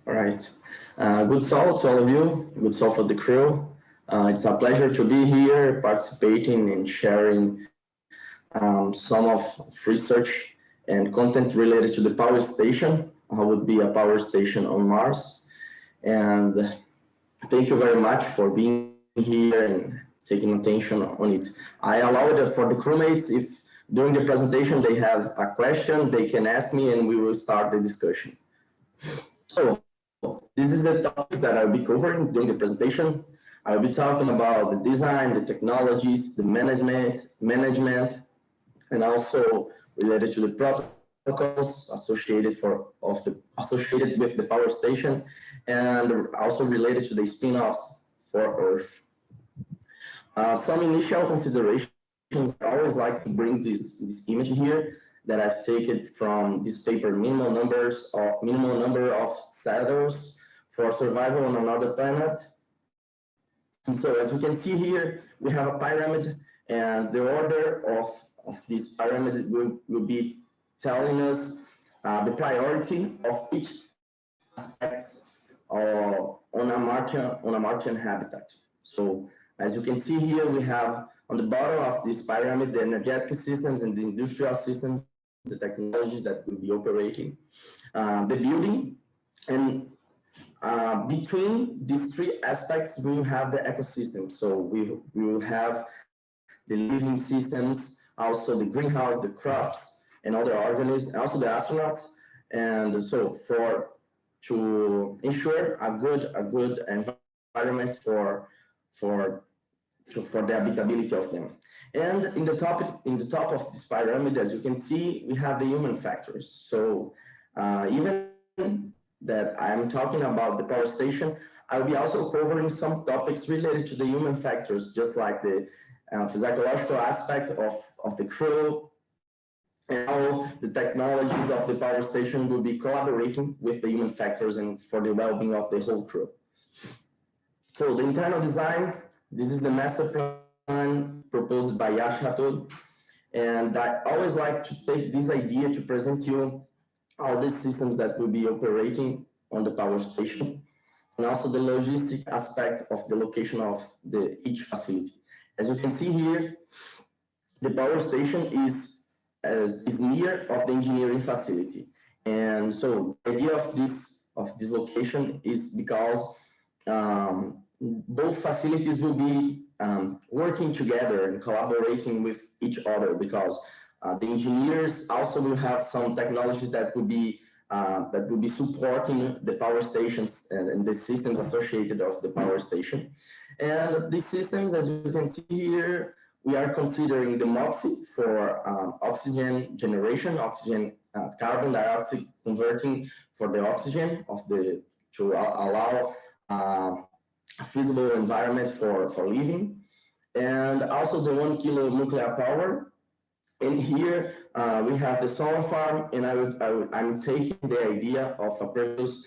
All right. Good soul to all of you. Good soul for the crew. It's a pleasure to be here, participating and sharing some of research and content related to the power station. How would be a power station on Mars? And thank you very much for being here and taking attention on it. I allowed it for the crewmates, if during the presentation they have a question, they can ask me and we will start the discussion. So this is the topics that I'll be covering during the presentation. I'll be talking about the design, the technologies, the management, and also related to the protocols associated with the power station, and also related to the spin-offs for Earth. Some initial considerations. I always like to bring this image here that I've taken from this paper, minimal number of saddles for survival on another planet. And so as we can see here, we have a pyramid, and the order of this pyramid will be telling us the priority of each aspect on a Martian habitat. So as you can see here, we have on the bottom of this pyramid the energetic systems and the industrial systems, the technologies that will be operating, the building, and between these three aspects, we will have the ecosystem. So we will have the living systems, also the greenhouse, the crops, and other organisms, and also the astronauts. And so to ensure a good environment for the habitability of them. And in the top of this pyramid, as you can see, we have the human factors. So even that I'm talking about the power station, I'll be also covering some topics related to the human factors, just like the physiological aspect of the crew, and how the technologies of the power station will be collaborating with the human factors and for the well-being of the whole crew. So the internal design, this is the master plan proposed by Astronaut, and I always like to take this idea to present you all the systems that will be operating on the power station, and also the logistic aspect of the location of each facility. As you can see here, the power station is near of the engineering facility, and so the idea of this location is because both facilities will be working together and collaborating with each other, because the engineers also will have some technologies that will be supporting the power stations and the systems associated of the power station. And these systems, as you can see here, we are considering the MOXIE for oxygen generation, carbon dioxide converting for the oxygen to allow a feasible environment for living, and also the 1 kilo nuclear power. And here we have the solar farm, and I'm taking the idea of a previous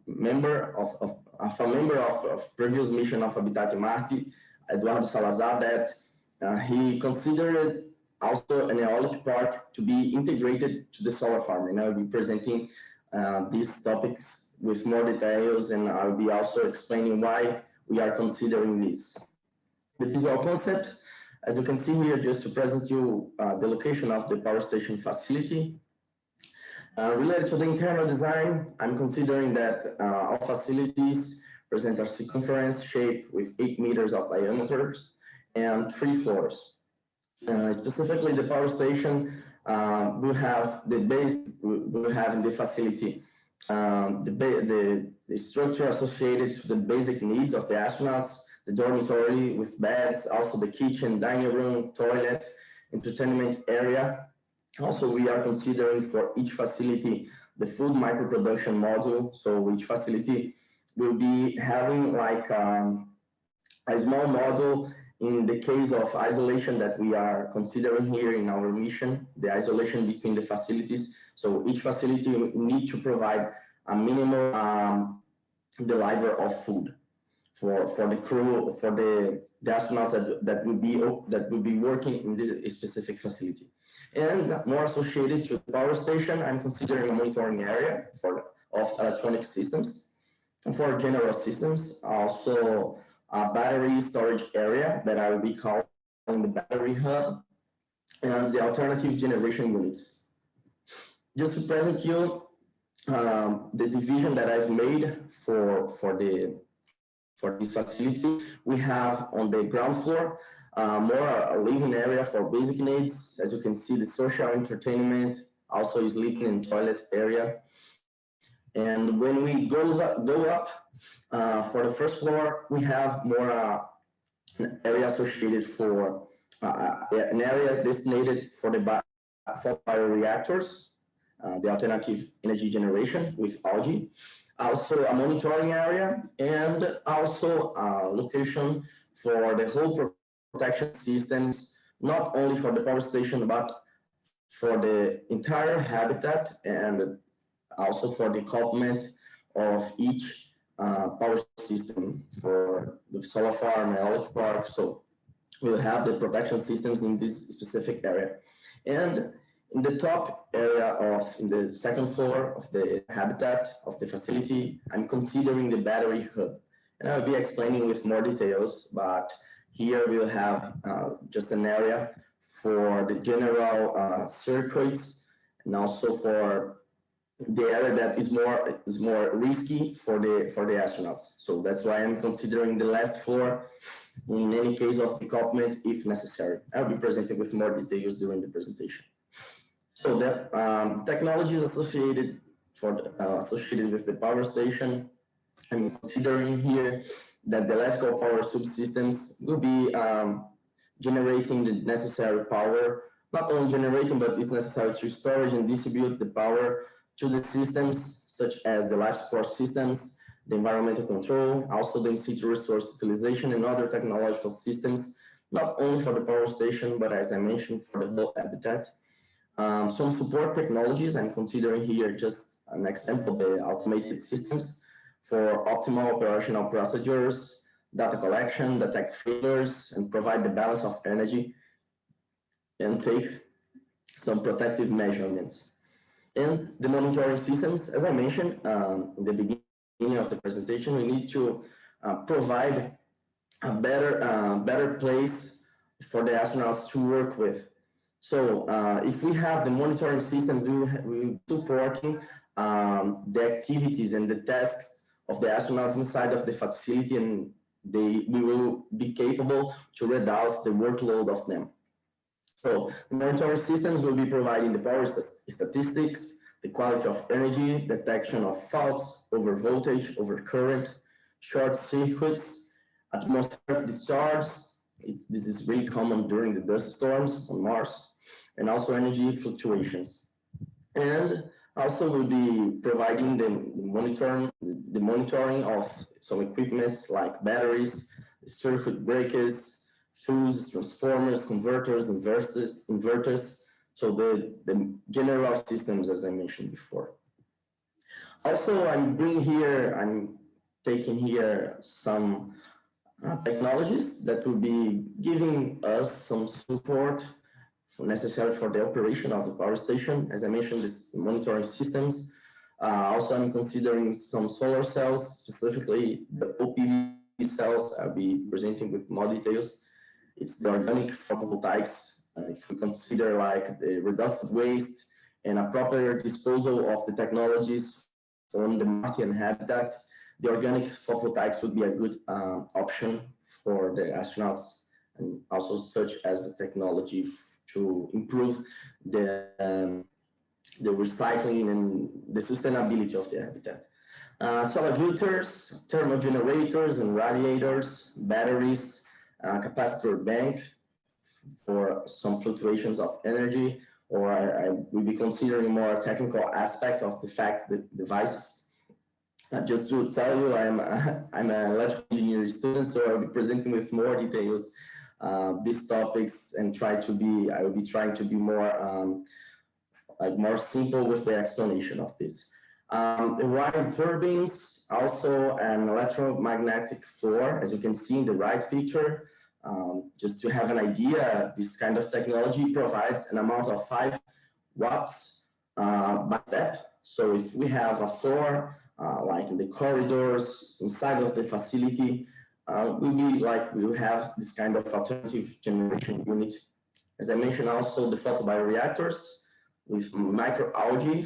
member of previous mission of Habitat Marte, Eduardo Salazar, that he considered also an aeolic park to be integrated to the solar farm, and I'll be presenting these topics with more details, and I'll be also explaining why we are considering this. The visual concept, as you can see here, just to present you the location of the power station facility. Related to the internal design, I'm considering that all facilities present a circumference shape with 8 meters of diameters and 3 floors. Specifically, the power station will have the base, will have in the facility the structure associated to the basic needs of the astronauts, the dormitory with beds, also the kitchen, dining room, toilet, entertainment area. Also, we are considering for each facility the food microproduction module. So each facility will be having like a small module in the case of isolation that we are considering here in our mission, the isolation between the facilities. So each facility needs to provide a minimum delivery of food for the crew, for the astronauts that will be working in this specific facility. And more associated to the power station, I'm considering a monitoring area for of electronic systems. And for general systems, also a battery storage area that I will be calling the battery hub, and the alternative generation units. Just to present you the division that I've made for this facility, we have on the ground floor more a living area for basic needs. As you can see, the social entertainment, also sleeping and toilet area. And when we go up for the first floor, we have more an area associated for an area designated for the bioreactors, the alternative energy generation with algae. Also a monitoring area, and also a location for the whole protection systems, not only for the power station, but for the entire habitat, and also for the complement of each power system for the solar farm, eolic park. So we'll have the protection systems in this specific area. And in the top area in the second floor of the habitat of the facility, I'm considering the battery hub. And I'll be explaining with more details, but here we'll have just an area for the general circuits, and also for the area that is more risky for the astronauts. So that's why I'm considering the last floor in any case of decouplement if necessary. I'll be presenting with more details during the presentation. So the technologies associated with the power station, I'm considering here that the electrical power subsystems will be generating the necessary power, not only generating, but it's necessary to storage and distribute the power to the systems, such as the life support systems, the environmental control, also the in situ resource utilization and other technological systems, not only for the power station, but as I mentioned, for the whole habitat. Some support technologies, I'm considering here just an example, the automated systems for optimal operational procedures, data collection, detect failures, and provide the balance of energy, and take some protective measurements. And the monitoring systems, as I mentioned in the beginning of the presentation, we need to provide a better place for the astronauts to work with. So if we have the monitoring systems, we will be supporting the activities and the tasks of the astronauts inside of the facility, and we will be capable to reduce the workload of them. So the monitoring systems will be providing the power statistics, the quality of energy, detection of faults, over voltage, over current, short circuits, atmospheric discharge. This is really common during the dust storms on Mars, and also energy fluctuations. And also we'll be providing the monitoring of some equipments like batteries, circuit breakers, fuses, transformers, converters, inverters, so the general systems, as I mentioned before. Also, I'm taking here some technologies that will be giving us some support necessary for the operation of the power station. As I mentioned, this monitoring systems. Also, I'm considering some solar cells, specifically the OPV cells. I'll be presenting with more details. It's the organic photovoltaics. If we consider like the reduced waste and a proper disposal of the technologies on the Martian habitat, the organic photovoltaics would be a good option for the astronauts, and also such as the technology to improve the recycling and the sustainability of the habitat. Solar filters, thermal generators and radiators, batteries, capacitor bank for some fluctuations of energy, or I will be considering more technical aspect of the fact that devices. Just to tell you, I'm an electrical engineering student, so I'll be presenting with more details these topics, and I will be trying to be more more simple with the explanation of this. Wind turbines, also an electromagnetic floor, as you can see in the right picture. Just to have an idea, this kind of technology provides an amount of 5 watts by step, So if we have a floor, like in the corridors, inside of the facility, we'll have this kind of alternative generation unit. As I mentioned, also the photobioreactors with microalgae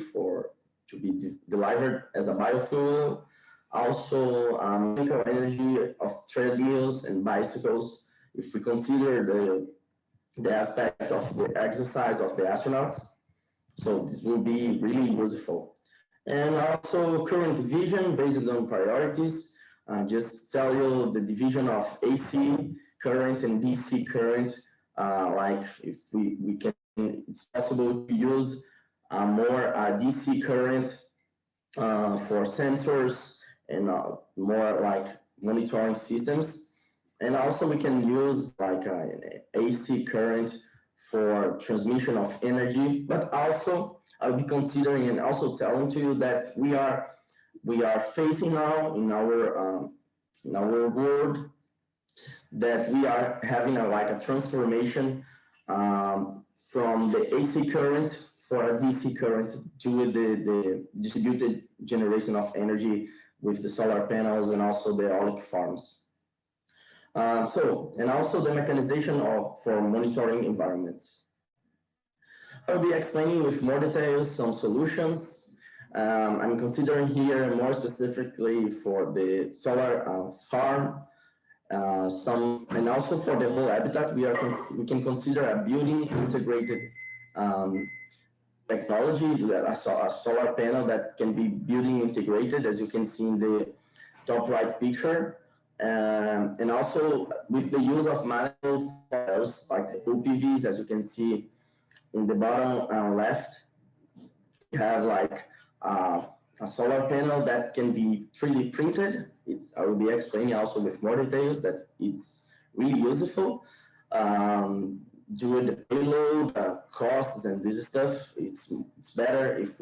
to be delivered as a biofuel. Also, mechanical energy of treadmills and bicycles. If we consider the aspect of the exercise of the astronauts, so this will be really useful. And also current division based on priorities. Just tell you the division of AC current and DC current. Like if we can, it's possible to use more DC current for sensors and more like monitoring systems. And also we can use like an AC current for transmission of energy, but also I'll be considering and also telling to you that we are facing now in our world that we are having like a transformation from the AC current for a DC current to the distributed generation of energy with the solar panels and also the eolic farms. And also the mechanization for monitoring environments. I'll be explaining with more details some solutions. I'm considering here more specifically for the solar farm, and also for the whole habitat. We can consider a building integrated technology, a solar panel that can be building integrated, as you can see in the top right picture. And also with the use of manual cells like the OPVs, as you can see in the bottom left, you have like a solar panel that can be 3D printed. I will be explaining also with more details that it's really useful. Due to the payload, costs, and this stuff, it's better if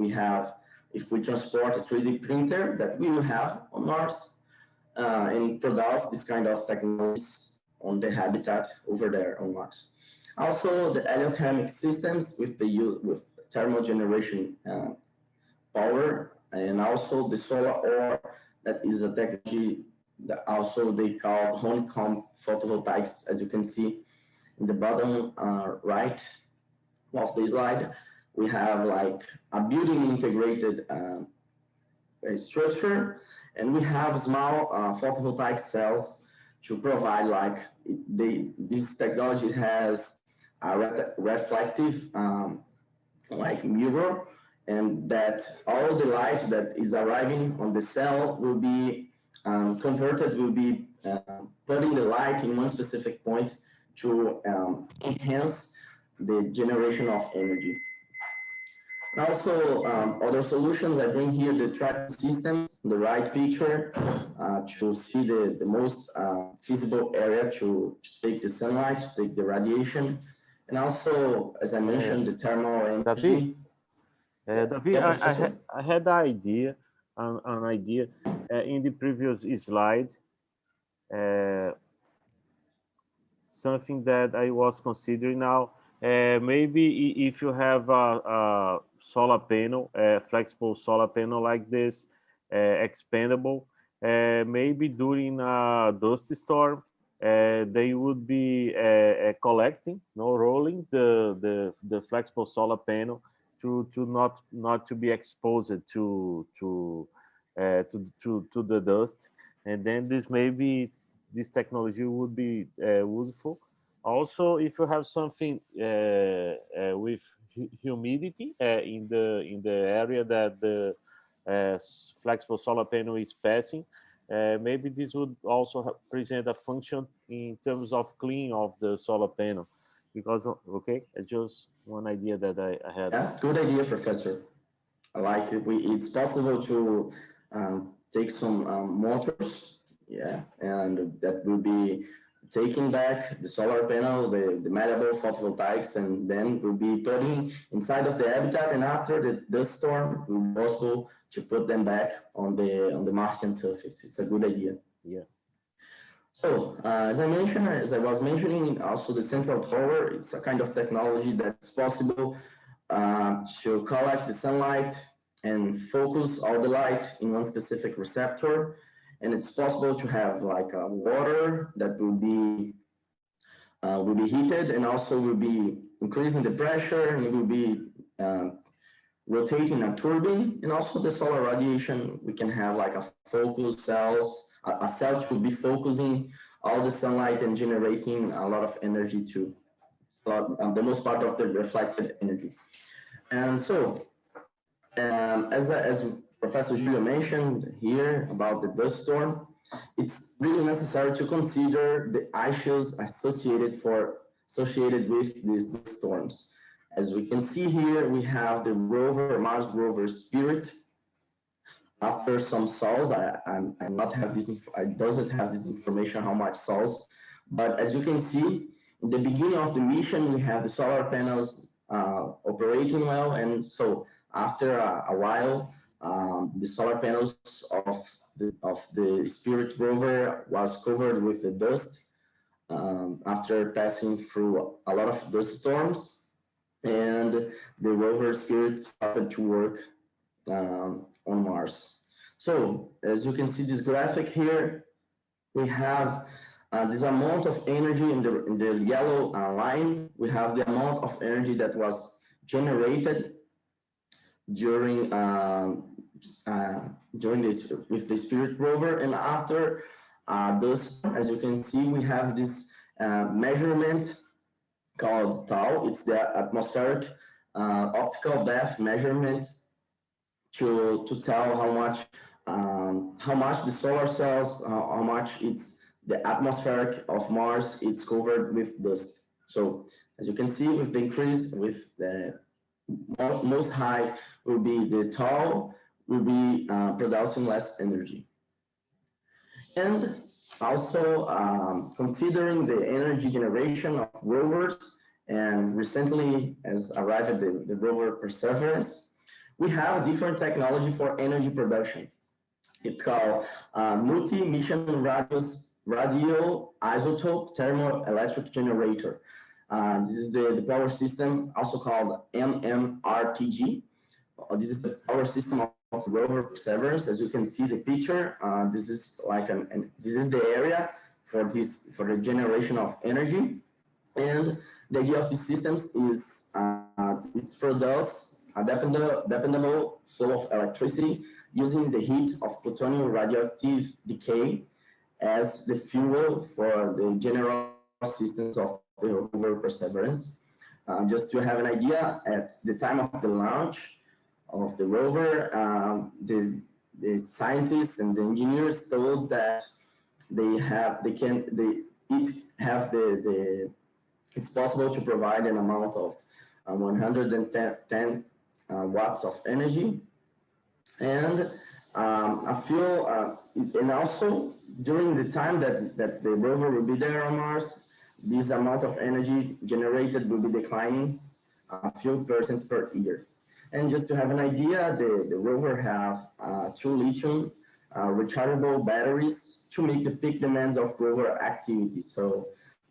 we transport a 3D printer that we will have on Mars. And produce this kind of technologies on the habitat over there on Mars. Also, the heliothermic systems with thermal generation power, and also the solar ore, that is a technology that also they call honeycomb photovoltaics, as you can see in the bottom right of the slide. We have like a building integrated structure, and we have small photovoltaic cells to provide like this technology has a reflective like mirror, and that all the light that is arriving on the cell will be converted, will be putting the light in one specific point to enhance the generation of energy. And also, other solutions, I bring here the tracking systems, the right picture, to see the most feasible area to take the sunlight, to take the radiation. And also, as I mentioned, the thermal energy. Davi, I had an idea in the previous slide, something that I was considering now. Maybe if you have a solar panel, a flexible solar panel like this, expandable, maybe during a dust storm, they would be collecting, rolling the flexible solar panel to not to be exposed to the dust, and then this technology would be useful. Also, if you have something with humidity in the area that the flexible solar panel is passing, maybe this would also present a function in terms of cleaning of the solar panel. Because just one idea that I had. Yeah, good idea, Professor. I like it. It's possible to take some motors, and that will be taking back the solar panel, the malleable photovoltaics, and then we'll be putting inside of the habitat, and after the dust storm, we'll be possible to put them back on the Martian surface. It's a good idea. Yeah. So, as I was mentioning, also the central tower, it's a kind of technology that's possible to collect the sunlight and focus all the light in one specific receptor. And it's possible to have like a water that will be heated and also will be increasing the pressure, and it will be rotating a turbine. And also the solar radiation, we can have like a focus cells, a cell to be focusing all the sunlight and generating a lot of energy too, the most part of the reflected energy. And so, as Professor Julio mentioned here about the dust storm, it's really necessary to consider the issues associated with these dust storms. As we can see here, we have the rover, Mars rover Spirit. After some sols, I not have this. I doesn't have this information how much sols, but as you can see, in the beginning of the mission, we have the solar panels operating well, and so after a while, the solar panels of the Spirit rover was covered with the dust after passing through a lot of dust storms, and the rover Spirit started to work on Mars. So as you can see this graphic here, we have this amount of energy in the yellow line. We have the amount of energy that was generated during this with the Spirit rover, and after this, as you can see, we have this measurement called tau. It's the atmospheric optical depth measurement to tell how much the solar cells, how much it's the atmospheric of Mars, it's covered with dust. So as you can see, with the increase, with the most high will be the tau, will be producing less energy. And also considering the energy generation of rovers, and recently as arrived the rover Perseverance, we have a different technology for energy production. It's called multi-mission radio isotope thermoelectric generator. This is the power system, also called MMRTG. This is the power system of the rover Perseverance. As you can see the picture, this is like this is the area for the generation of energy. And the idea of these systems is it produces a dependable flow of electricity using the heat of plutonium radioactive decay as the fuel for the general systems of the rover Perseverance. Just to have an idea, at the time of the launch of the rover, the scientists and the engineers told that it's possible to provide an amount of 110 watts of energy, and and also during the time that the rover will be there on Mars, this amount of energy generated will be declining a few percent per year. And just to have an idea, the rover have 2 lithium rechargeable batteries to meet the peak demands of rover activity. So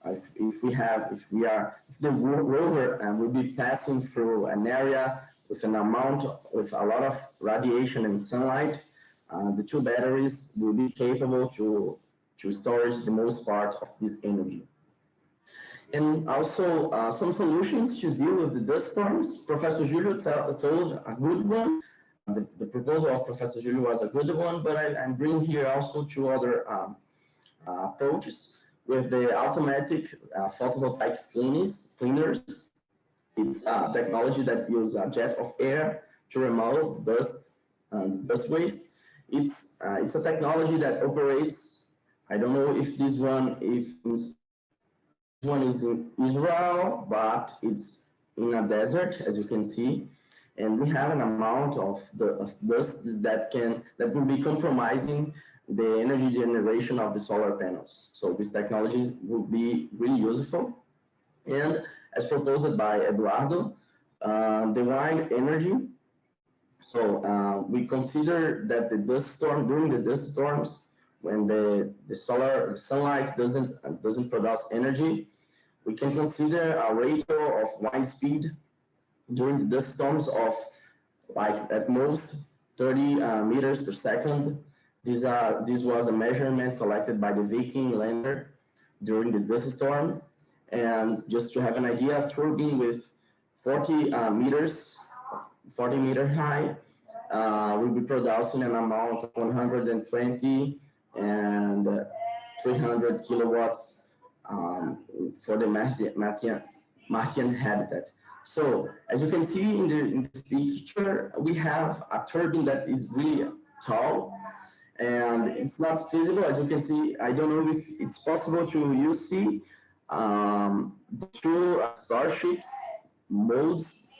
if the rover will be passing through an area with a lot of radiation and sunlight, the 2 batteries will be capable to storage the most part of this energy. And also some solutions to deal with the dust storms. Professor Julio told a good one. The proposal of Professor Julio was a good one, but I'm bringing here also 2 other approaches with the automatic photovoltaic cleaners. It's a technology that uses a jet of air to remove dust and dust waste. It's a technology that operates. I don't know if this one is in Israel, but it's in a desert, as you can see, and we have an amount of dust that will be compromising the energy generation of the solar panels. So these technologies will be really useful. And as proposed by Eduardo, the wind energy. So we consider that during the dust storms, when the sunlight doesn't produce energy, we can consider a ratio of wind speed during the dust storms of like at most 30 meters per second. This was a measurement collected by the Viking lander during the dust storm. And just to have an idea, a turbine with 40 meters, 40 meter high, will be producing an amount of 120 and 300 kilowatts for the Martian habitat. So as you can see in this picture, we have a turbine that is really tall, and it's not feasible. As you can see, I don't know if it's possible to see the two starships modes,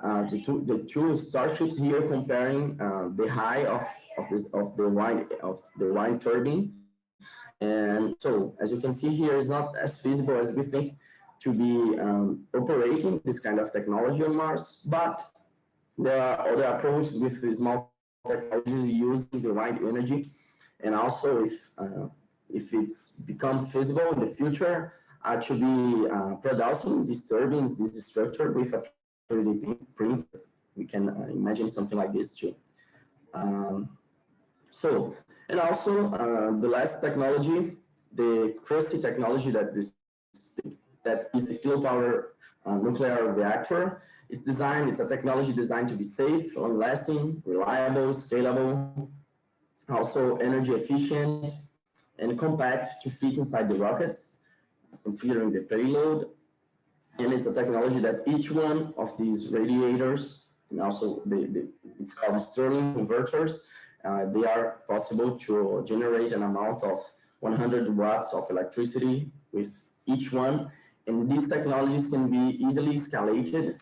the two starships here comparing the height of the wind turbine. And so, as you can see here, it's not as feasible as we think to be operating this kind of technology on Mars, but there are other approaches with small technology using the wind energy. And also, if it's become feasible in the future to be producing these turbines, this structure with a 3D printer, we can imagine something like this too. And also the last technology, the crusty technology that is the kilopower nuclear reactor. It's a technology designed to be safe, long-lasting, reliable, scalable, also energy efficient, and compact to fit inside the rockets, considering the payload. And it's a technology that each one of these radiators, and also it's called Stirling converters, they are possible to generate an amount of 100 watts of electricity with each one. And these technologies can be easily escalated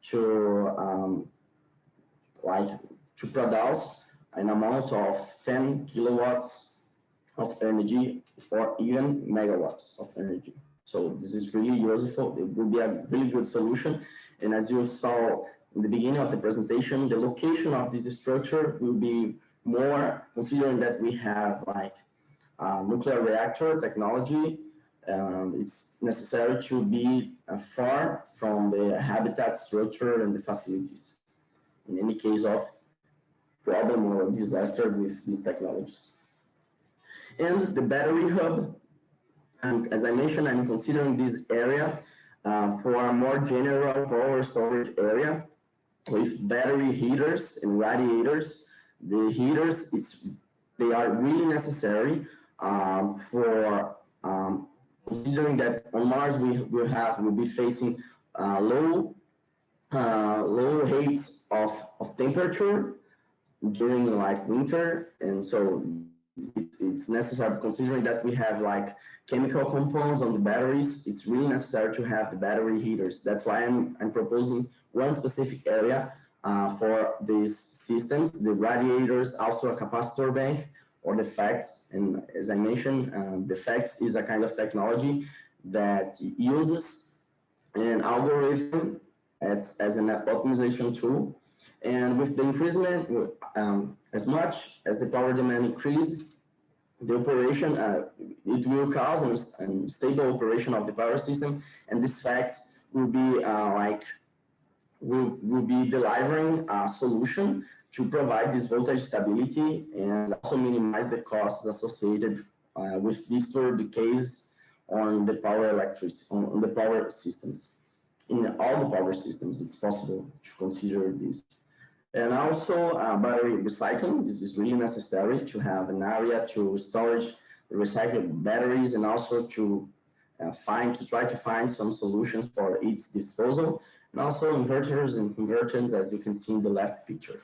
to produce an amount of 10 kilowatts of energy or even megawatts of energy. So this is really useful. It will be a really good solution. And as you saw in the beginning of the presentation, the location of this structure will be more, considering that we have nuclear reactor technology. It's necessary to be far from the habitat structure and the facilities in any case of problem or disaster with these technologies. And the battery hub, and as I mentioned, I'm considering this area for a more general power storage area with battery heaters and radiators. The heaters, they are really necessary for considering that on Mars we'll be facing low rates of temperature during winter, and so it's necessary, considering that we have chemical compounds on the batteries. It's really necessary to have the battery heaters. That's why I'm proposing one specific area for these systems, the radiators, also a capacitor bank, or the FACTS. And as I mentioned, the FACTS is a kind of technology that uses an algorithm as an optimization tool. And with the increasement, as much as the power demand increases, the operation, it will cause an unstable operation of the power system. And these FACTS will be will be delivering a solution to provide this voltage stability and also minimize the costs associated with disturbed decays on the on the power systems. In all the power systems, it's possible to consider this. And also battery recycling. This is really necessary to have an area to storage the recycled batteries, and also to try to find some solutions for its disposal. And also inverters and converters, as you can see in the left picture.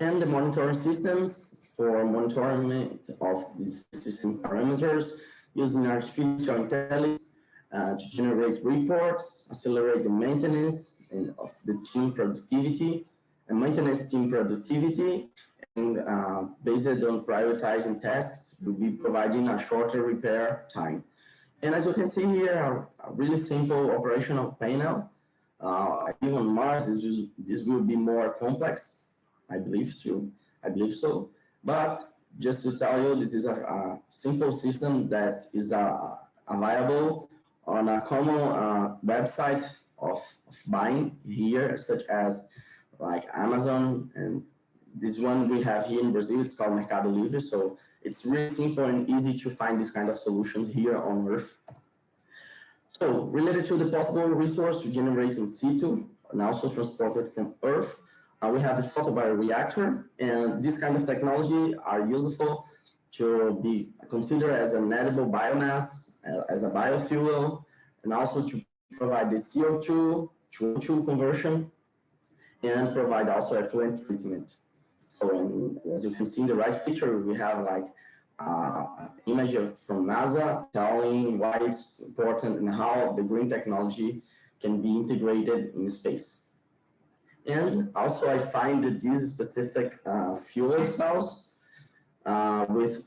And the monitoring systems for monitoring of these system parameters using artificial intelligence to generate reports, accelerate the maintenance of the team productivity, and maintenance team productivity, and based on prioritizing tasks, will be providing a shorter repair time. And as you can see here, a really simple operational panel. Even on Mars, this will be more complex, I believe so. But just to tell you, this is a simple system that is available on a common website of buying here, such as like Amazon, and this one we have here in Brazil, it's called Mercado Livre. So it's really simple and easy to find these kind of solutions here on Earth. So related to the possible resource to generate in situ and also transported from Earth, we have the photobioreactor, and this kind of technology are useful to be considered as an edible biomass, as a biofuel, and also to provide the CO2 to O2 conversion, and provide also effluent treatment. So as you can see in the right picture, we have like image from NASA telling why it's important and how the green technology can be integrated in space. And also I find that these specific fuel cells with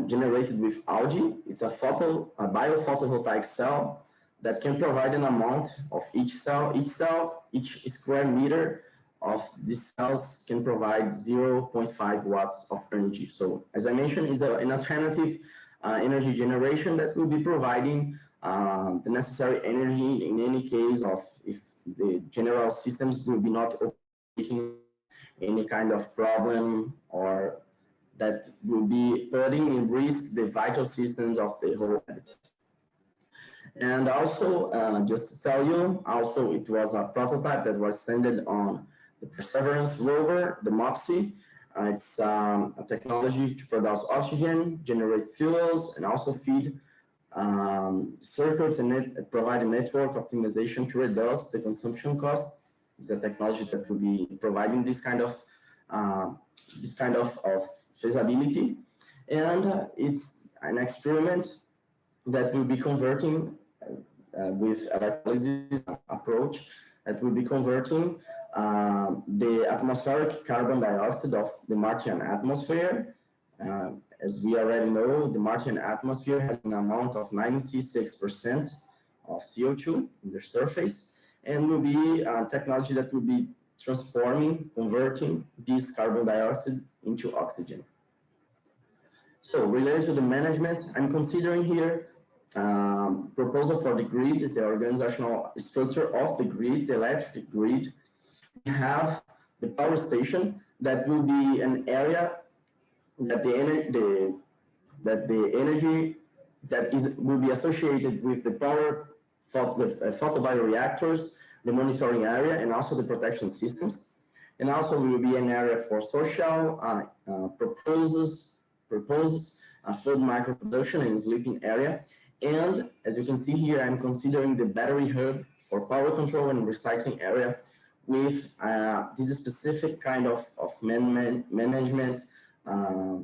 generated with algae, it's a biophotovoltaic cell that can provide an amount of each square meter of these cells can provide 0.5 watts of energy. So as I mentioned, is an alternative energy generation that will be providing the necessary energy in any case of if the general systems will be not operating any kind of problem or that will be putting in risk the vital systems of the whole habitat. And also, just to tell you, also it was a prototype that was sent on the Perseverance rover, the MOXIE. It's a technology to produce oxygen, generate fuels, and also feed circuits and provide a network optimization to reduce the consumption costs. It's a technology that will be providing this kind of feasibility. And it's an experiment that will be converting with electrolysis approach that will be converting the atmospheric carbon dioxide of the Martian atmosphere. As we already know, the Martian atmosphere has an amount of 96% of CO2 in the surface, and will be a technology that will be converting this carbon dioxide into oxygen. So related to the management, I'm considering here proposal for the grid, the organizational structure of the grid, the electric grid. We have the power station that will be an area that the energy that will be associated with the photobioreactors, the monitoring area, and also the protection systems. And also will be an area for social proposals, food micro production and sleeping area. And as you can see here, I'm considering the battery hub for power control and recycling area with this specific kind of management, how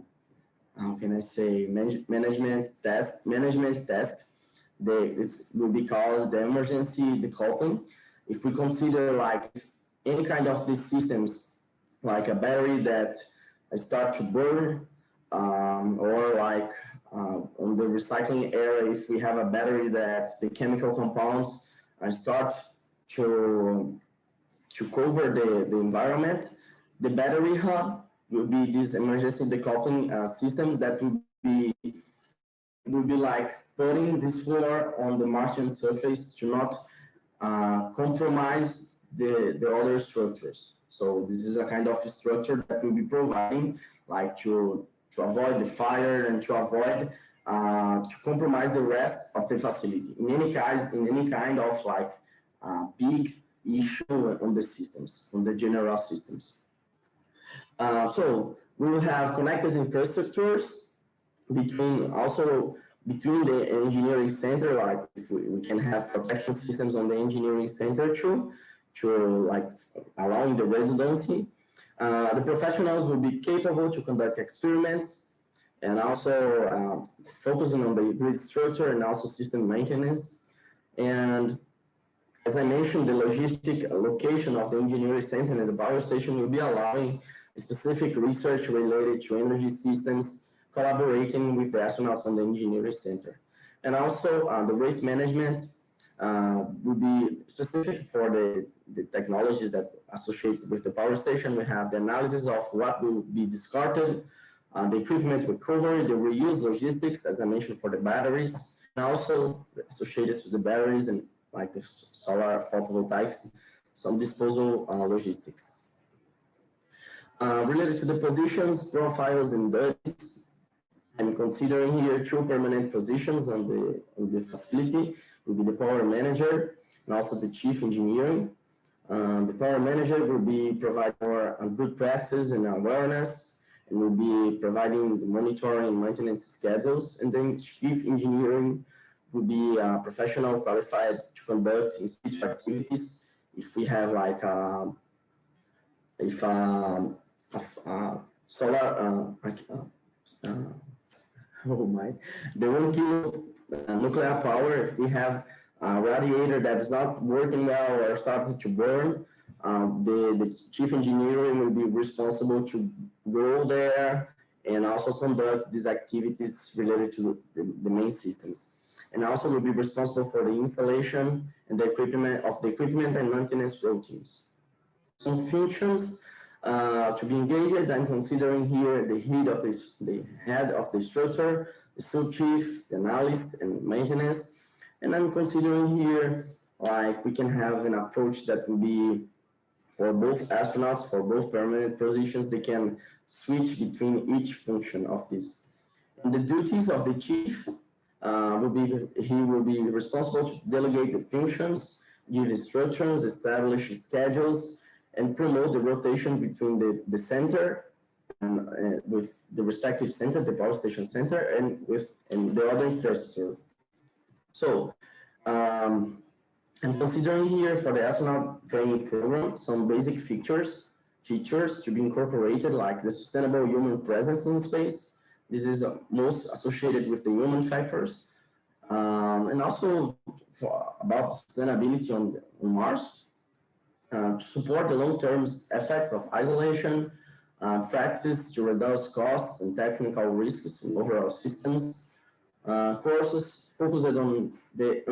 can I say, management task. It will be called the emergency decoupling. If we consider like any kind of these systems, like a battery that start to burn, or like on the recycling area, if we have a battery that the chemical compounds start to cover the environment, the battery hub will be this emergency decoupling system that will be like putting this floor on the Martian surface to not compromise the other structures. So this is a kind of structure that will be providing like to avoid the fire and to avoid to compromise the rest of the facility. In any kind of like big issue on the systems, on the general systems. So we will have connected infrastructures between the engineering center, like if we can have protection systems on the engineering center to like allowing the redundancy. The professionals will be capable to conduct experiments and also focusing on the grid structure and also system maintenance. And as I mentioned, the logistic location of the engineering center and the power station will be allowing specific research related to energy systems, collaborating with the astronauts on the engineering center. And also the waste management will be specific for the technologies that associated with the power station. We have the analysis of what will be discarded, the equipment recovery, the reuse logistics, as I mentioned, for the batteries, and also associated to the batteries and like the solar photovoltaic some disposal logistics. Related to the positions, profiles, and duties, I'm considering here 2 permanent positions on the facility. Will be the power manager and also the chief engineering. The power manager will be providing more good practices and awareness, and will be providing the monitoring and maintenance schedules. And then chief engineering will be professional qualified to conduct in situ activities. If we have like solar oh my, the 1 kilo nuclear power, if we have a radiator that is not working well or starting to burn, the chief engineer will be responsible to go there and also conduct these activities related to the main systems. And also will be responsible for the installation and the equipment and maintenance routines. Some functions to be engaged, I'm considering here the head of the structure, the sub-chief, the analyst, and maintenance. And I'm considering here, like, we can have an approach that will be for both astronauts, for both permanent positions, they can switch between each function of this. And the duties of the chief he will be responsible to delegate the functions, give instructions, establish schedules, and promote the rotation between the center and with the respective center, the power station center, and the other infrastructure. So, I'm considering here for the astronaut training program some basic features to be incorporated, like the sustainable human presence in space. This is most associated with the human factors, and also about sustainability on Mars. To support the long-term effects of isolation, practice to reduce costs and technical risks in overall systems, courses focused on the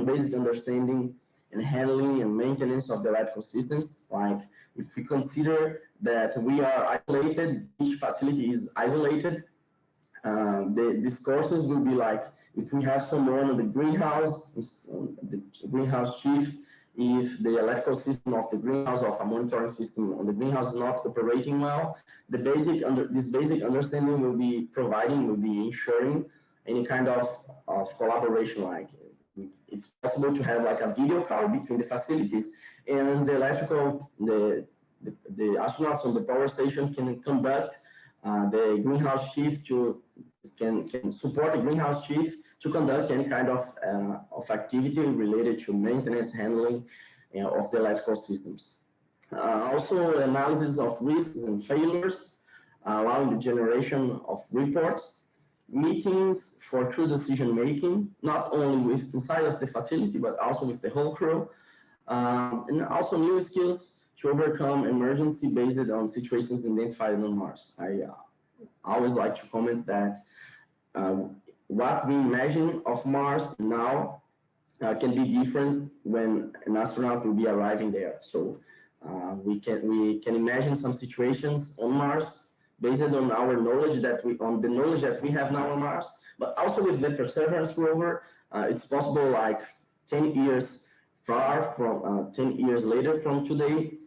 basic understanding and handling and maintenance of the electrical systems. Like, if we consider that we are isolated, each facility is isolated, these courses will be like, if we have someone on the greenhouse chief, if the electrical system of the greenhouse of a monitoring system on the greenhouse is not operating well, this basic understanding will be ensuring any kind of collaboration. Like, it's possible to have like a video call between the facilities, and the astronauts on the power station can conduct the greenhouse chief can support the greenhouse chief to conduct any kind of activity related to maintenance, handling of the electrical systems. Also, analysis of risks and failures, allowing the generation of reports, meetings for crew decision making, not only inside of the facility, but also with the whole crew, and also new skills to overcome emergency based on situations identified on Mars. I always like to comment that what we imagine of Mars now can be different when an astronaut will be arriving there. So we can imagine some situations on Mars based on our knowledge on the knowledge that we have now on Mars, but also with the Perseverance rover, it's possible, like 10 years 10 years later from today,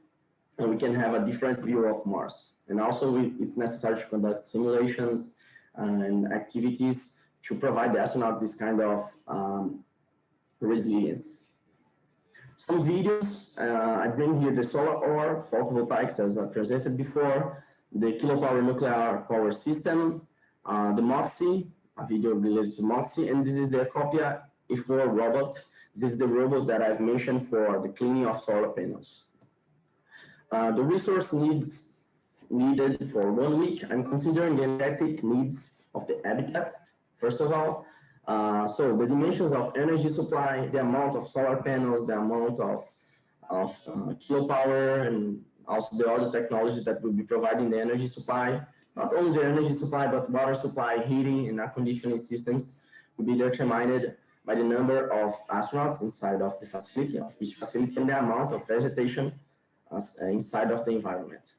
and we can have a different view of Mars. And also it's necessary to conduct simulations and activities to provide the astronaut this kind of resilience. Some videos, I bring here the solar or photovoltaics as I presented before, the kilopower nuclear power system, the MOXIE, a video related to MOXIE, and this is the Copia E4 robot. This is the robot that I've mentioned for the cleaning of solar panels. The resource needed for 1 week, I'm considering the energetic needs of the habitat, first of all. So the dimensions of energy supply, the amount of solar panels, the amount of kilopower, and also the other technologies that will be providing the energy supply. Not only the energy supply, but water supply, heating, and air conditioning systems will be determined by the number of astronauts inside of the facility, of each facility, and the amount of vegetation inside of the environment.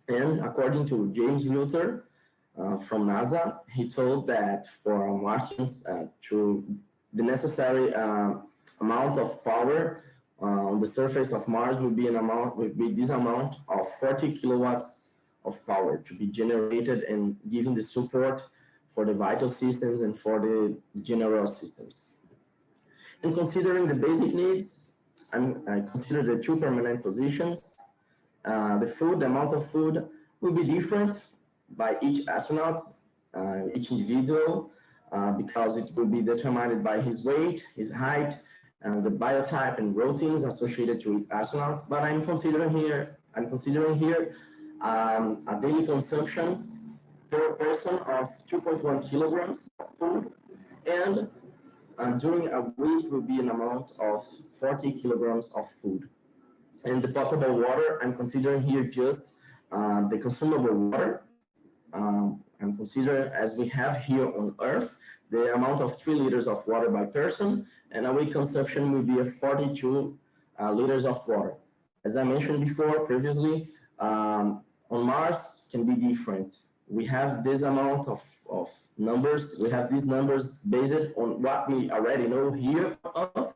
And according to James Wilter from NASA, he told that for Martians, to the necessary amount of power on the surface of Mars will be this amount of 40 kilowatts of power to be generated and giving the support for the vital systems and for the general systems. And considering the basic needs, I consider the two permanent positions. The amount of food will be different by each astronaut, each individual, because it will be determined by his weight, his height, the biotype and proteins associated with astronauts. But I'm considering here a daily consumption per person of 2.1 kilograms of food, and during a week will be an amount of 40 kilograms of food. And the potable water, I'm considering here just the consumable water. I'm considering, as we have here on Earth, the amount of 3 liters of water by person, and a week consumption will be 42 liters of water. As I mentioned before, previously, on Mars can be different. We have this amount of numbers. We have these numbers based on what we already know here of,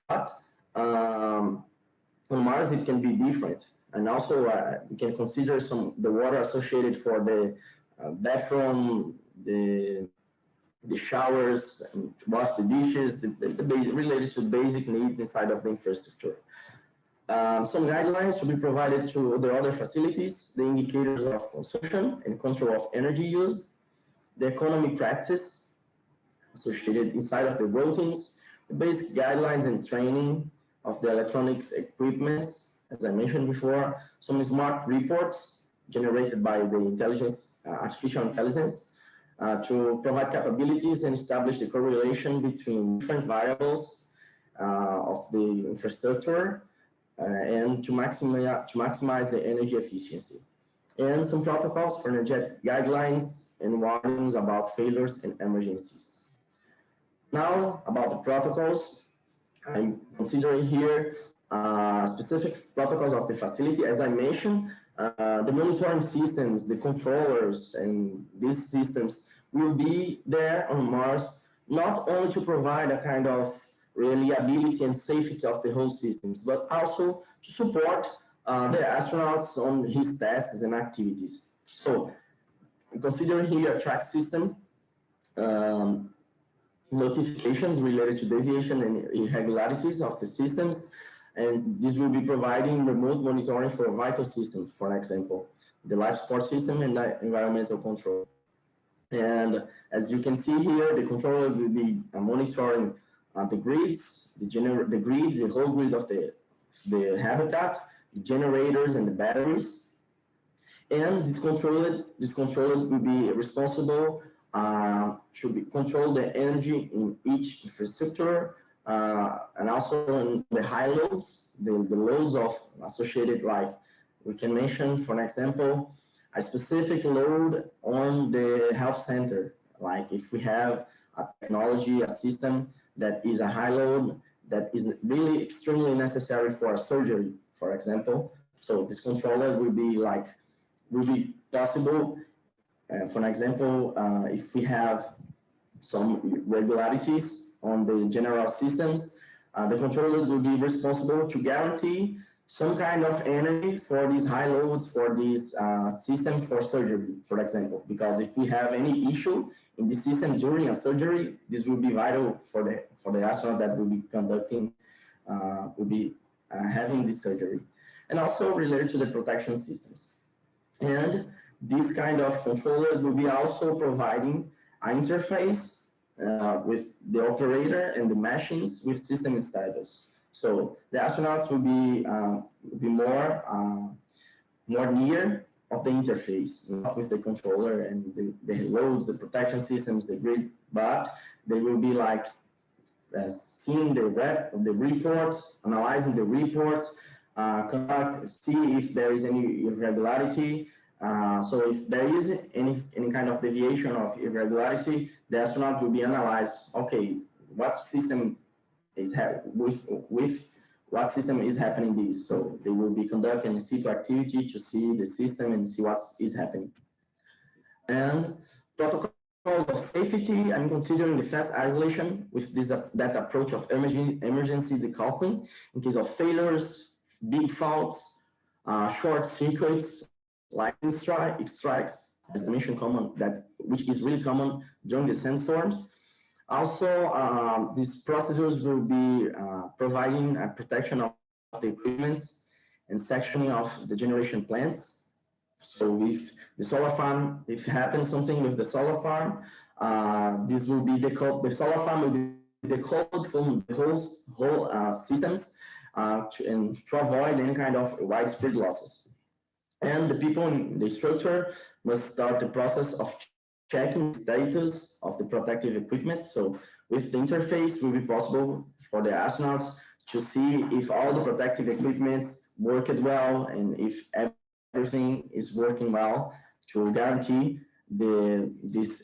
but on Mars it can be different. And also we can consider the water associated for the bathroom, the showers, and to wash the dishes, related to basic needs inside of the infrastructure. Some guidelines will be provided to the other facilities, the indicators of consumption and control of energy use, the economy practice associated inside of the routines, the basic guidelines and training of the electronics equipments, as I mentioned before, some smart reports generated by the artificial intelligence, to provide capabilities and establish the correlation between different variables of the infrastructure and to maximize the energy efficiency. And some protocols for energetic guidelines and warnings about failures and emergencies. Now, about the protocols, I'm considering here specific protocols of the facility. As I mentioned, the monitoring systems, the controllers, and these systems will be there on Mars, not only to provide a kind of reliability and safety of the whole systems, but also to support the astronauts on his tasks and activities. So, considering here a track system, notifications related to deviation and irregularities of the systems, and this will be providing remote monitoring for vital systems, for example, the life support system and the environmental control. And as you can see here, the controller will be monitoring the grids, the whole grid of the habitat, the generators and the batteries. And this controller will be responsible should control the energy in each infrastructure, and also in the high loads, the loads associated, like we can mention, for example, a specific load on the health center. Like if we have a technology, a system that is a high load, that is really extremely necessary for a surgery, for example. So this controller will be possible. For example, if we have some irregularities on the general systems, the controller will be responsible to guarantee some kind of energy for these high loads, for this system for surgery, for example. Because if we have any issue in the system during a surgery, this will be vital for the astronaut that will be conducting, having this surgery. And also related to the protection systems. And this kind of controller will be also providing an interface with the operator and the machines with system status. So the astronauts will be more near of the interface, not with the controller and the loads, the protection systems, the grid, but they will be like seeing the reports, analyzing the reports, see if there is any irregularity. So if there is any kind of deviation of irregularity, the astronaut will be analyzed. Okay, what system is with what system is happening this? So they will be conducting a situ activity to see the system and see what is happening. And protocols of safety, I'm considering the fast isolation with that approach of emergency decoupling in case of failures, big faults, short circuits, lightning strikes, as I mentioned, which is really common during the sandstorms. Also, these procedures will be providing a protection of the equipments and sectioning of the generation plants. So if the solar farm, if happens something with the solar farm, this will be the solar farm will be decoupled from the whole systems to avoid any kind of widespread losses. And the people in the structure must start the process of checking the status of the protective equipment. So with the interface, it will be possible for the astronauts to see if all the protective equipments worked well and if everything is working well to guarantee this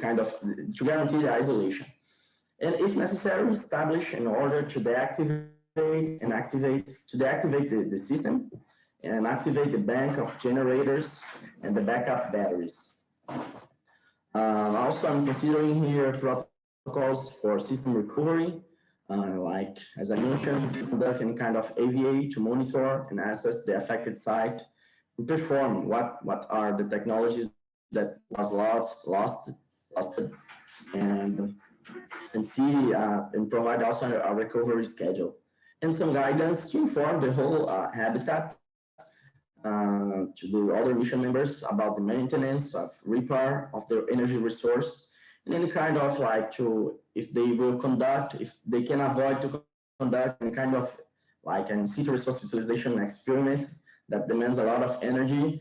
kind of to guarantee the isolation. And if necessary, establish an order to deactivate the system and activate the bank of generators and the backup batteries. Also, I'm considering here protocols for system recovery, like, as I mentioned, to conduct any kind of AVA to monitor and assess the affected site and perform what are the technologies that was lost, and see and provide also a recovery schedule and some guidance to inform the whole habitat to the other mission members about the maintenance of repair of their energy resource and any kind of if they can avoid to conduct any kind of like an situ resource utilization experiment that demands a lot of energy.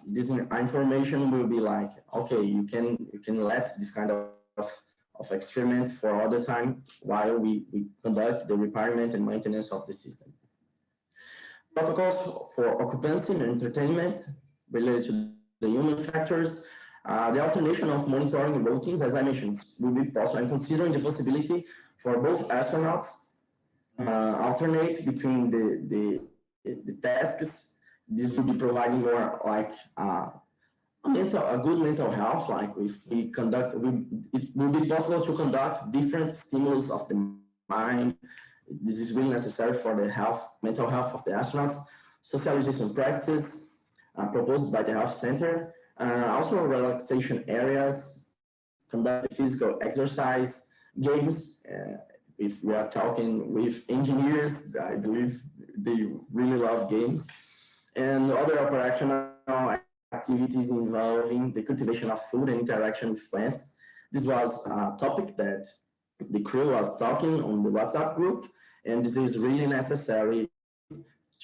This information will be like, okay, you can let this kind of experiment for other time while we conduct the repairment and maintenance of the system. Protocols for occupancy and entertainment related to the human factors. The alternation of monitoring routines, as I mentioned, will be possible. I'm considering the possibility for both astronauts alternate between the tasks. This will be providing more like a good mental health. Like if we conduct, it will be possible to conduct different stimulus of the mind. This is really necessary for the mental health of the astronauts. Socialization practices proposed by the health center. Also relaxation areas, conduct physical exercise, games. If we are talking with engineers, I believe they really love games. And other operational activities involving the cultivation of food and interaction with plants. This was a topic that the crew was talking on the WhatsApp group, and this is really necessary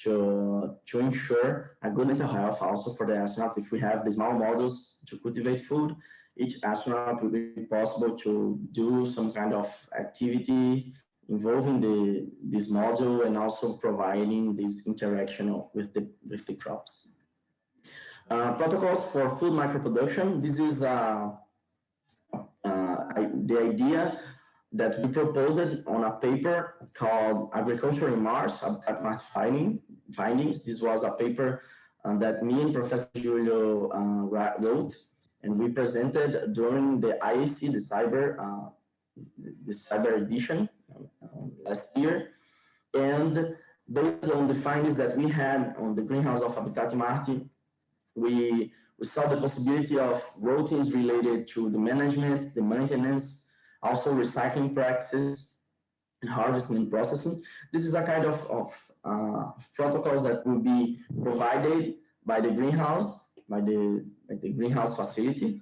to ensure a good mental health also for the astronauts. If we have the small models to cultivate food, each astronaut will be possible to do some kind of activity involving this module and also providing this interaction with the crops. Protocols for food microproduction. This is the idea that we proposed on a paper called Agriculture in Mars, at Marte Findings. This was a paper that me and Professor Julio wrote, and we presented during the IAC, the cyber edition last year. And based on the findings that we had on the greenhouse of Habitat Marte, we saw the possibility of routines related to the management, the maintenance, also recycling practices, and harvesting and processing. This is a kind of protocols that will be provided by the greenhouse, by the greenhouse facility.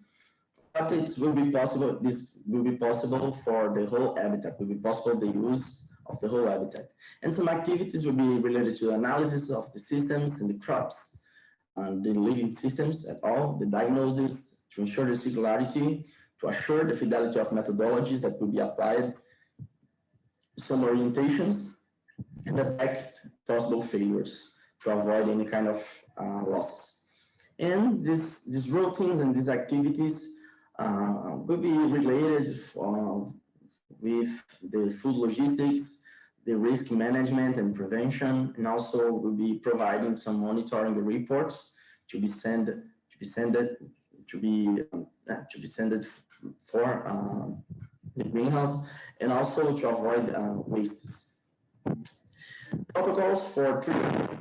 But it will be possible, this will be possible for the whole habitat, will be possible the use of the whole habitat. And some activities will be related to analysis of the systems and the crops, and the living systems at all, the diagnosis to ensure the circularity, to assure the fidelity of methodologies that will be applied, some orientations, and detect possible failures to avoid any kind of losses. And these routines and these activities will be related with the food logistics, the risk management and prevention, and also will be providing some monitoring reports to be sent to be sent for the greenhouse, and also to avoid wastes. Protocols for 3D,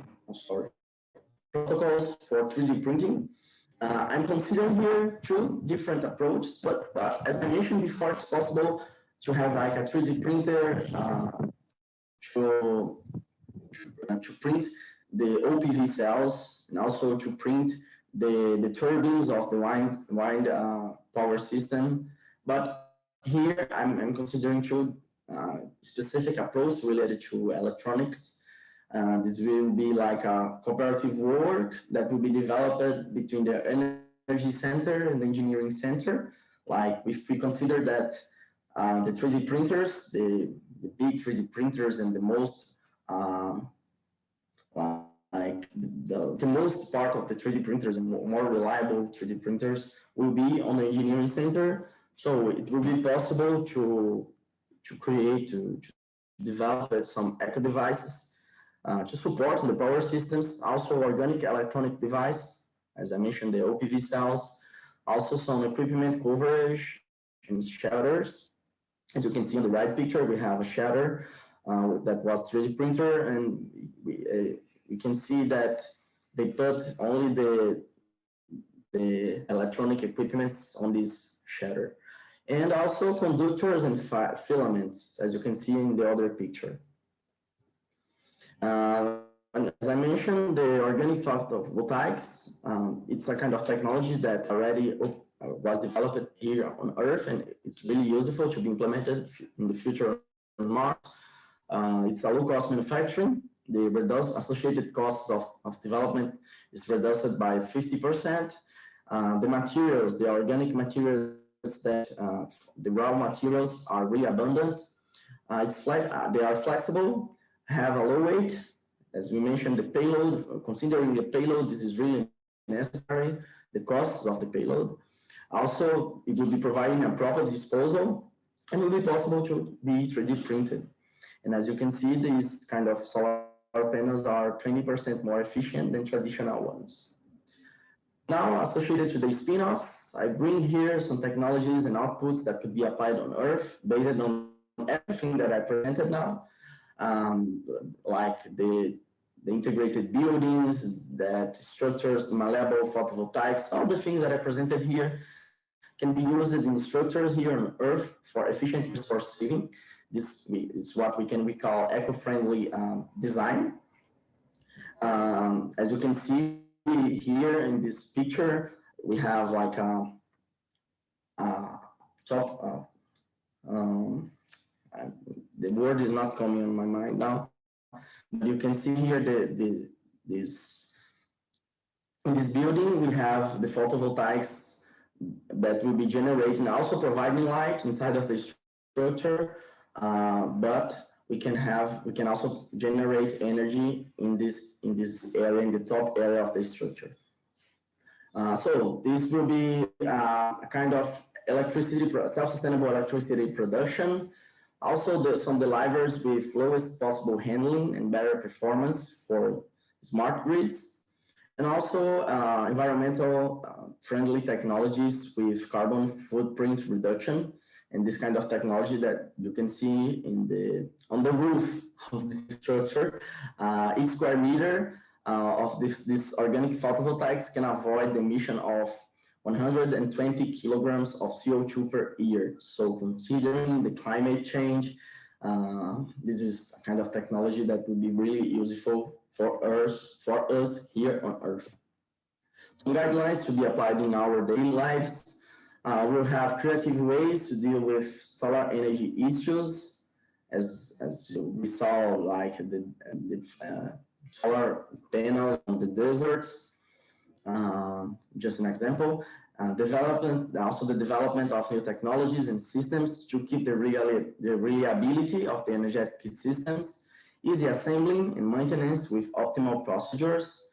protocols for 3D printing. I'm considering here two different approaches, but as I mentioned before, it's possible to have like a 3D printer to print the OPV cells, and also to print the turbines of the wind power system. But here I'm considering two specific approach related to electronics. This will be like a cooperative work that will be developed between the energy center and the engineering center. Like if we consider that the 3D printers, the big 3D printers and the most like the most part of the 3D printers and more reliable 3D printers will be on the engineering center. So it will be possible to develop some eco devices to support the power systems, also organic electronic device, as I mentioned, the OPV cells, also some equipment coverage and shutters. As you can see in the right picture, we have a shutter that was 3D printer, and we can see that they put only the electronic equipments on this shutter. And also conductors and filaments, as you can see in the other picture. And as I mentioned, the organic photovoltaics, it's a kind of technology that already was developed here on Earth, and it's really useful to be implemented in the future on Mars. It's a low-cost manufacturing. The associated costs of development is reduced by 50%. The materials, the organic materials that the raw materials are really abundant. They are flexible, have a low weight. As we mentioned, the payload, considering the payload, this is really necessary, the costs of the payload. Also, it will be providing a proper disposal, and will be possible to be 3D printed. And as you can see, these kind of solar panels are 20% more efficient than traditional ones. Now, associated to the spin-offs, I bring here some technologies and outputs that could be applied on Earth based on everything that I presented now, like the integrated buildings, that structures, malleable photovoltaics, all the things that I presented here can be used in structures here on Earth for efficient resource saving. This is what we call eco-friendly design. As you can see here in this picture, we have like a top. The word is not coming in my mind now. But you can see here in this building we have the photovoltaics that will be generating, also providing light inside of the structure. But we can also generate energy in this area, in the top area of the structure. So this will be a kind of self-sustainable electricity production. Also, some delivers with lowest possible handling and better performance for smart grids, and also environmental friendly technologies with carbon footprint reduction. And this kind of technology that you can see on the roof of the structure, each square meter of this organic photovoltaics can avoid the emission of 120 kilograms of CO2 per year. So considering the climate change, this is a kind of technology that would be really useful for us here on Earth. Some guidelines to be applied in our daily lives. We'll have creative ways to deal with solar energy issues, as we saw, like the solar panels on the deserts. Just an example. Also the development of new technologies and systems to keep the reliability of the energetic systems, easy assembling and maintenance with optimal procedures,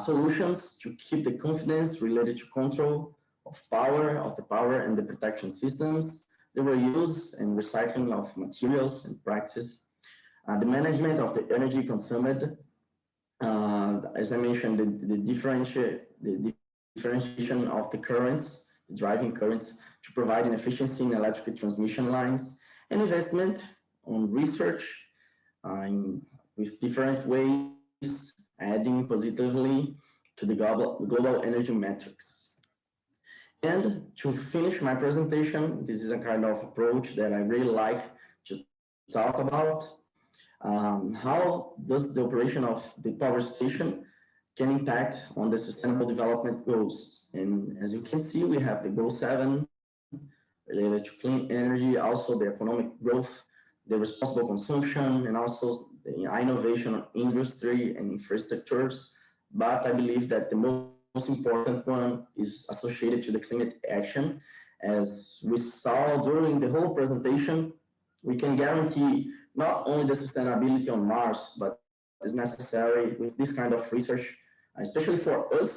solutions to keep the confidence related to control of the power and the protection systems, the reuse and recycling of materials and practices, the management of the energy consumed. As I mentioned, the differentiation of the currents, the driving currents, to provide an efficiency in electrical transmission lines, and investment on research with different ways, adding positively to the global energy metrics. And to finish my presentation, this is a kind of approach that I really like to talk about. How does the operation of the power station can impact on the sustainable development goals? And as you can see, we have the goal 7 related to clean energy, also the economic growth, the responsible consumption, and also the innovation of industry and infrastructures. But I believe that the most important one is associated to the climate action. As we saw during the whole presentation, we can guarantee not only the sustainability on Mars, but is necessary with this kind of research, especially for us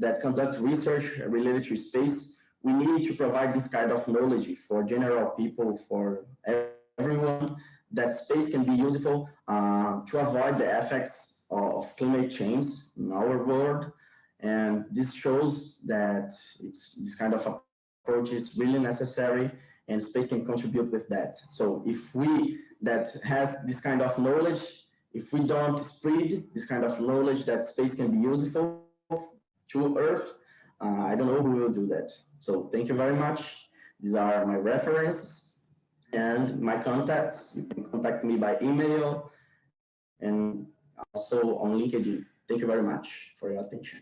that conduct research related to space. We need to provide this kind of knowledge for general people, for everyone, that space can be useful to avoid the effects of climate change in our world. And this shows that this kind of approach is really necessary, and space can contribute with that. So if we that has this kind of knowledge, if we don't spread this kind of knowledge that space can be useful to Earth, I don't know who will do that. So thank you very much. These are my references and my contacts. You can contact me by email and also on LinkedIn. Thank you very much for your attention.